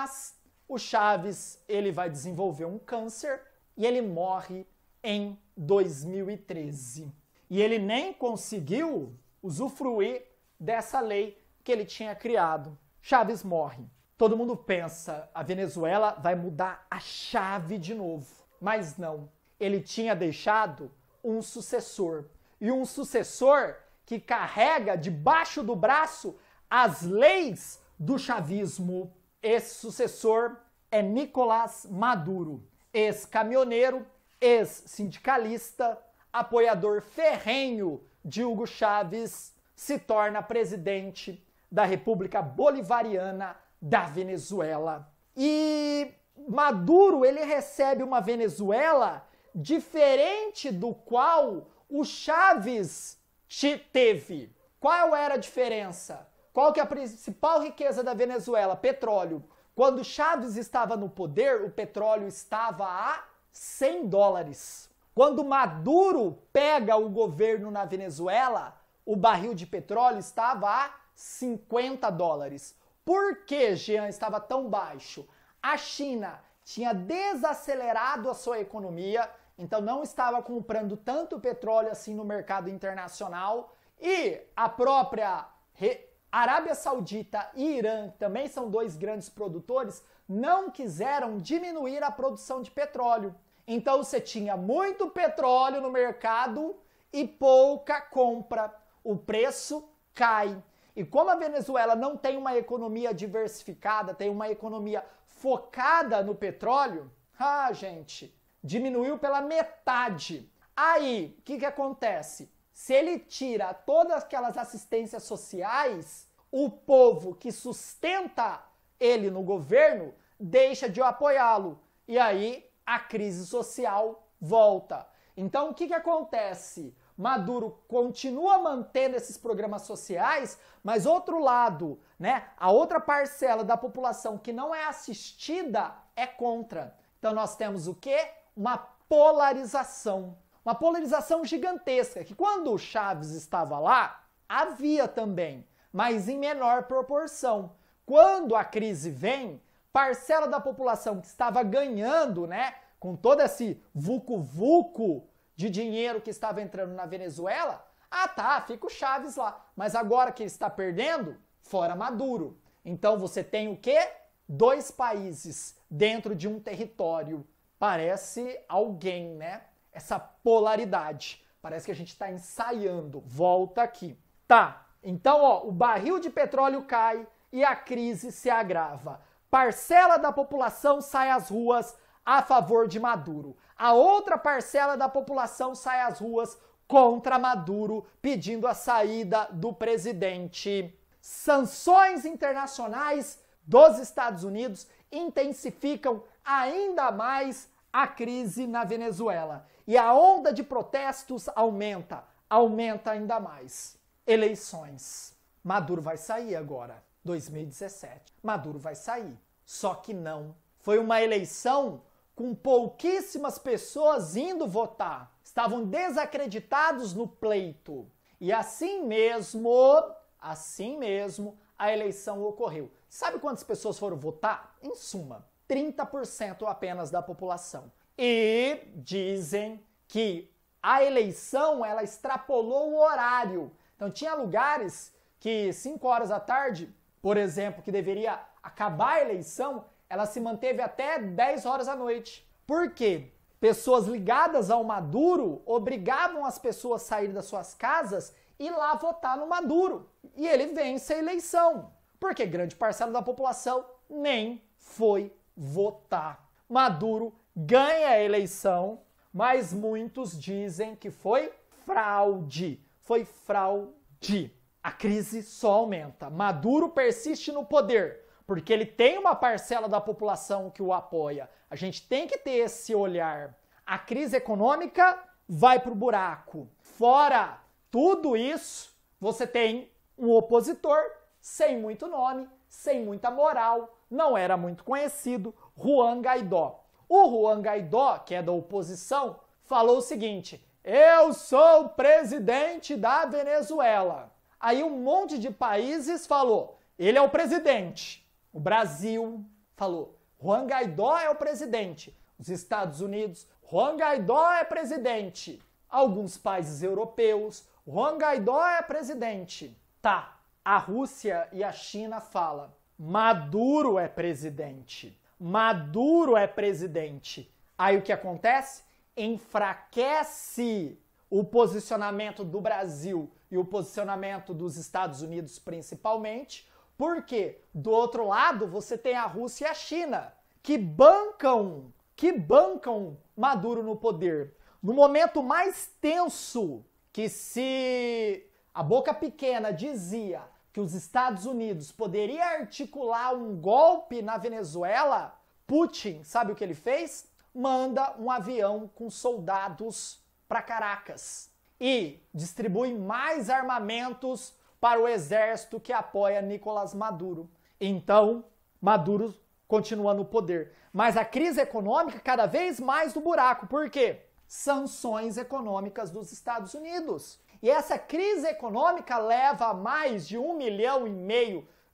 Mas o Chaves, ele vai desenvolver um câncer e ele morre em 2013. E ele nem conseguiu usufruir dessa lei que ele tinha criado. Chaves morre. Todo mundo pensa, a Venezuela vai mudar a chave de novo. Mas não. Ele tinha deixado um sucessor. E um sucessor que carrega debaixo do braço as leis do chavismo. Esse sucessor é Nicolás Maduro, ex-caminhoneiro, ex-sindicalista, apoiador ferrenho de Hugo Chávez, se torna presidente da República Bolivariana da Venezuela. E Maduro, ele recebe uma Venezuela diferente do qual o Chávez teve. Qual era a diferença? Qual que é a principal riqueza da Venezuela? Petróleo. Quando Chávez estava no poder, o petróleo estava a $100. Quando Maduro pega o governo na Venezuela, o barril de petróleo estava a $50. Por que, Jean, estava tão baixo? A China tinha desacelerado a sua economia, então não estava comprando tanto petróleo assim no mercado internacional, e a própria Arábia Saudita e Irã, que também são dois grandes produtores, não quiseram diminuir a produção de petróleo. Então você tinha muito petróleo no mercado e pouca compra. O preço cai. E como a Venezuela não tem uma economia diversificada, tem uma economia focada no petróleo, gente, diminuiu pela metade. Aí, o que acontece? Se ele tira todas aquelas assistências sociais, o povo que sustenta ele no governo deixa de apoiá-lo. E aí a crise social volta. Então o que acontece? Maduro continua mantendo esses programas sociais, mas outro lado, né? A outra parcela da população que não é assistida é contra. Então nós temos o quê? Uma polarização. Uma polarização gigantesca, que quando o Chaves estava lá, havia também, mas em menor proporção. Quando a crise vem, parcela da população que estava ganhando, né, com todo esse vucu-vucu de dinheiro que estava entrando na Venezuela, fica o Chaves lá. Mas agora que ele está perdendo, fora Maduro. Então você tem o quê? 2 países dentro de um território. Parece alguém, né? Essa polaridade. Parece que a gente está ensaiando. Volta aqui. Tá, então o barril de petróleo cai e a crise se agrava. Parcela da população sai às ruas a favor de Maduro. A outra parcela da população sai às ruas contra Maduro, pedindo a saída do presidente. Sanções internacionais dos Estados Unidos intensificam ainda mais a crise na Venezuela. E a onda de protestos aumenta ainda mais. Eleições. Maduro vai sair agora, 2017. Maduro vai sair. Só que não. Foi uma eleição com pouquíssimas pessoas indo votar. Estavam desacreditados no pleito. E assim mesmo, a eleição ocorreu. Sabe quantas pessoas foram votar? Em suma, 30% apenas da população. E dizem que a eleição, ela extrapolou o horário. Então tinha lugares que 5 horas da tarde, por exemplo, que deveria acabar a eleição, ela se manteve até 10 horas da noite. Por quê? Pessoas ligadas ao Maduro obrigavam as pessoas a sair das suas casas e ir lá votar no Maduro. E ele vence a eleição. Porque grande parcela da população nem foi votar. Maduro ganha a eleição, mas muitos dizem que foi fraude. Foi fraude. A crise só aumenta. Maduro persiste no poder, porque ele tem uma parcela da população que o apoia. A gente tem que ter esse olhar. A crise econômica vai pro buraco. Fora tudo isso, você tem um opositor sem muito nome, sem muita moral, não era muito conhecido, Juan Guaidó. O Juan Guaidó, que é da oposição, falou o seguinte: eu sou o presidente da Venezuela. Aí um monte de países falou, ele é o presidente. O Brasil falou: Juan Guaidó é o presidente. Os Estados Unidos, Juan Guaidó é presidente. Alguns países europeus, Juan Guaidó é presidente. Tá, a Rússia e a China falam: Maduro é presidente. Maduro é presidente. Aí o que acontece? Enfraquece o posicionamento do Brasil e o posicionamento dos Estados Unidos principalmente, porque do outro lado você tem a Rússia e a China, que bancam Maduro no poder. No momento mais tenso, que se a boca pequena dizia que os Estados Unidos poderia articular um golpe na Venezuela, Putin, sabe o que ele fez? Manda um avião com soldados para Caracas e distribui mais armamentos para o exército que apoia Nicolás Maduro. Então, Maduro continua no poder. Mas a crise econômica cada vez mais no buraco. Por quê? Sanções econômicas dos Estados Unidos. E essa crise econômica leva mais de 1,5 milhão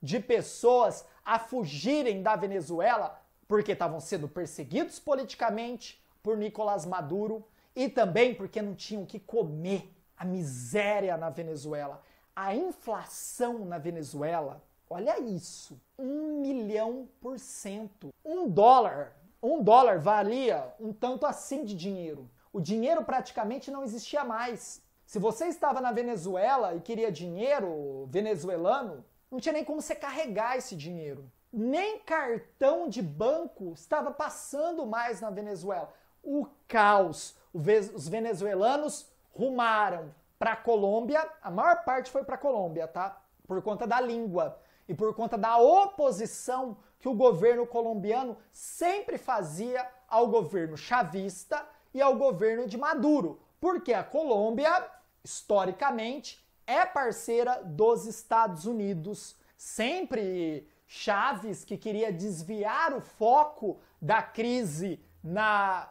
de pessoas a fugirem da Venezuela porque estavam sendo perseguidos politicamente por Nicolás Maduro e também porque não tinham o que comer. A miséria na Venezuela, a inflação na Venezuela, olha isso, 1.000.000%. Um dólar valia um tanto assim de dinheiro. O dinheiro praticamente não existia mais. Se você estava na Venezuela e queria dinheiro venezuelano, não tinha nem como você carregar esse dinheiro. Nem cartão de banco estava passando mais na Venezuela. O caos. Os venezuelanos rumaram para a Colômbia, a maior parte foi para a Colômbia, tá? Por conta da língua e por conta da oposição que o governo colombiano sempre fazia ao governo chavista e ao governo de Maduro. Porque a Colômbia, historicamente, é parceira dos Estados Unidos. Sempre Chávez, que queria desviar o foco da crise da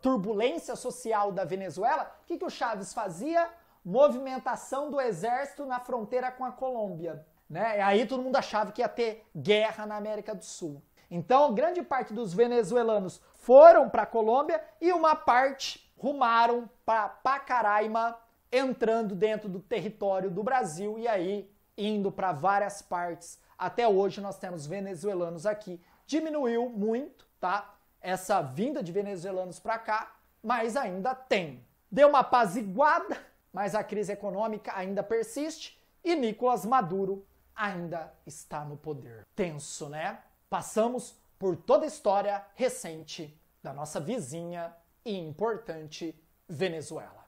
turbulência social da Venezuela, o que o Chávez fazia? Movimentação do exército na fronteira com a Colômbia. Né? E aí todo mundo achava que ia ter guerra na América do Sul. Então, grande parte dos venezuelanos foram para a Colômbia e uma parte rumaram para Pacaraima, entrando dentro do território do Brasil e aí indo para várias partes. Até hoje nós temos venezuelanos aqui. Diminuiu muito, tá? Essa vinda de venezuelanos para cá, mas ainda tem. Deu uma apaziguada, mas a crise econômica ainda persiste e Nicolás Maduro ainda está no poder. Tenso, né? Passamos por toda a história recente da nossa vizinha e importante Venezuela.